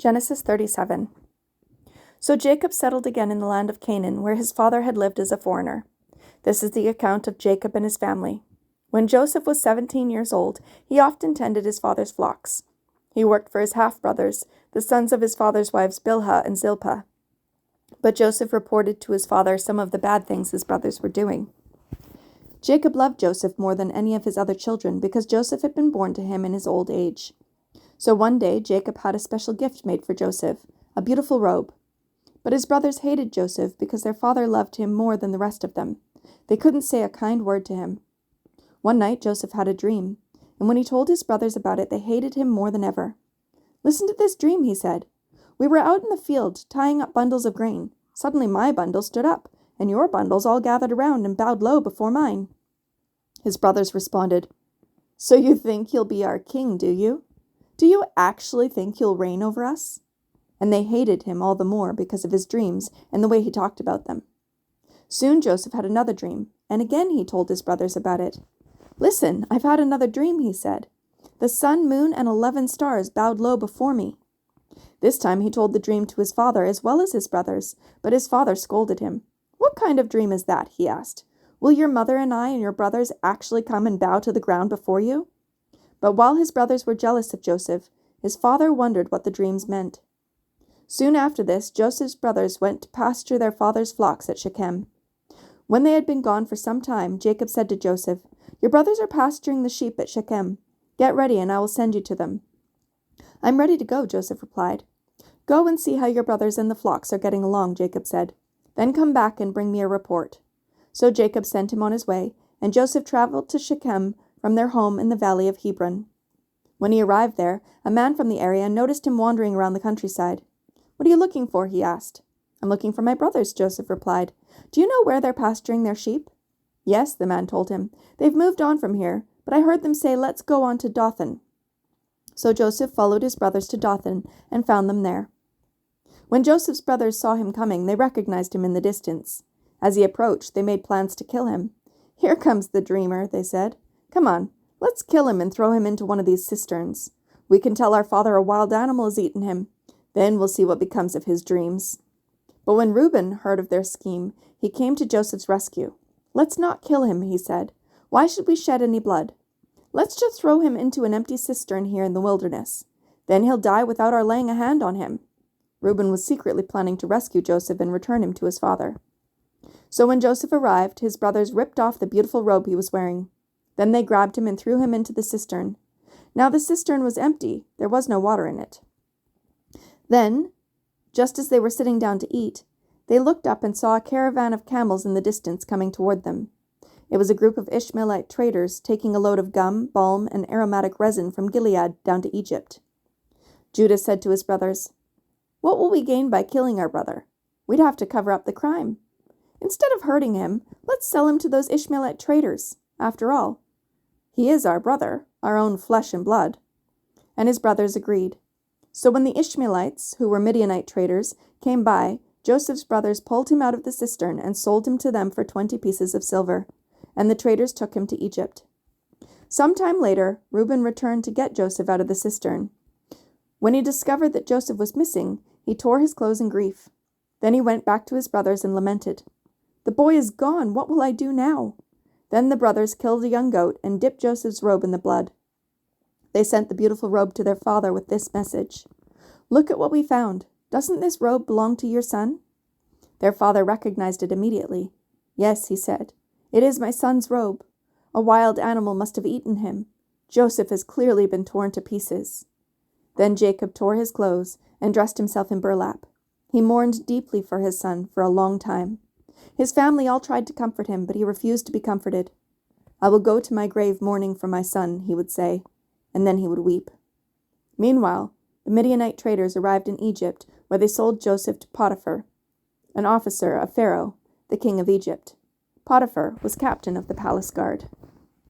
Genesis 37. So Jacob settled again in the land of Canaan, where his father had lived as a foreigner. This is the account of Jacob and his family. When Joseph was 17 years old, he often tended his father's flocks. He worked for his half-brothers, the sons of his father's wives Bilhah and Zilpah. But Joseph reported to his father some of the bad things his brothers were doing. Jacob loved Joseph more than any of his other children because Joseph had been born to him in his old age. So one day Jacob had a special gift made for Joseph, a beautiful robe. But his brothers hated Joseph because their father loved him more than the rest of them. They couldn't say a kind word to him. One night Joseph had a dream, and when he told his brothers about it, they hated him more than ever. "Listen to this dream," he said. "We were out in the field tying up bundles of grain. Suddenly my bundle stood up, and your bundles all gathered around and bowed low before mine." His brothers responded, "So you think you'll be our king, do you? Do you actually think you'll reign over us?" And they hated him all the more because of his dreams and the way he talked about them. Soon Joseph had another dream, and again he told his brothers about it. "Listen, I've had another dream," he said. "The sun, moon, and 11 stars bowed low before me." This time he told the dream to his father as well as his brothers, but his father scolded him. "What kind of dream is that?" he asked. "Will your mother and I and your brothers actually come and bow to the ground before you?" But while his brothers were jealous of Joseph, his father wondered what the dreams meant. Soon after this, Joseph's brothers went to pasture their father's flocks at Shechem. When they had been gone for some time, Jacob said to Joseph, "Your brothers are pasturing the sheep at Shechem. Get ready, and I will send you to them." "I'm ready to go," Joseph replied. "Go and see how your brothers and the flocks are getting along," Jacob said. "Then come back and bring me a report." So Jacob sent him on his way, and Joseph traveled to Shechem from their home in the valley of Hebron. When he arrived there, a man from the area noticed him wandering around the countryside. "What are you looking for?" he asked. "I'm looking for my brothers," Joseph replied. "Do you know where they're pasturing their sheep?" "Yes," the man told him. "They've moved on from here, but I heard them say, 'Let's go on to Dothan.'" So Joseph followed his brothers to Dothan and found them there. When Joseph's brothers saw him coming, they recognized him in the distance. As he approached, they made plans to kill him. "Here comes the dreamer," they said. "Come on, let's kill him and throw him into one of these cisterns. We can tell our father a wild animal has eaten him. Then we'll see what becomes of his dreams." But when Reuben heard of their scheme, he came to Joseph's rescue. "Let's not kill him," he said. "Why should we shed any blood? Let's just throw him into an empty cistern here in the wilderness. Then he'll die without our laying a hand on him." Reuben was secretly planning to rescue Joseph and return him to his father. So when Joseph arrived, his brothers ripped off the beautiful robe he was wearing. Then they grabbed him and threw him into the cistern. Now the cistern was empty. There was no water in it. Then, just as they were sitting down to eat, they looked up and saw a caravan of camels in the distance coming toward them. It was a group of Ishmaelite traders taking a load of gum, balm, and aromatic resin from Gilead down to Egypt. Judah said to his brothers, "What will we gain by killing our brother? We'd have to cover up the crime. Instead of hurting him, let's sell him to those Ishmaelite traders. After all, he is our brother, our own flesh and blood." And his brothers agreed. So when the Ishmaelites, who were Midianite traders, came by, Joseph's brothers pulled him out of the cistern and sold him to them for 20 pieces of silver, and the traders took him to Egypt. Some time later, Reuben returned to get Joseph out of the cistern. When he discovered that Joseph was missing, he tore his clothes in grief. Then he went back to his brothers and lamented, "The boy is gone. What will I do now?" Then the brothers killed a young goat and dipped Joseph's robe in the blood. They sent the beautiful robe to their father with this message, "Look at what we found. Doesn't this robe belong to your son?" Their father recognized it immediately. "Yes," he said, "it is my son's robe. A wild animal must have eaten him. Joseph has clearly been torn to pieces." Then Jacob tore his clothes and dressed himself in burlap. He mourned deeply for his son for a long time. His family all tried to comfort him, but he refused to be comforted. "I will go to my grave mourning for my son," he would say, and then he would weep. Meanwhile, the Midianite traders arrived in Egypt, where they sold Joseph to Potiphar, an officer of Pharaoh, the king of Egypt. Potiphar was captain of the palace guard.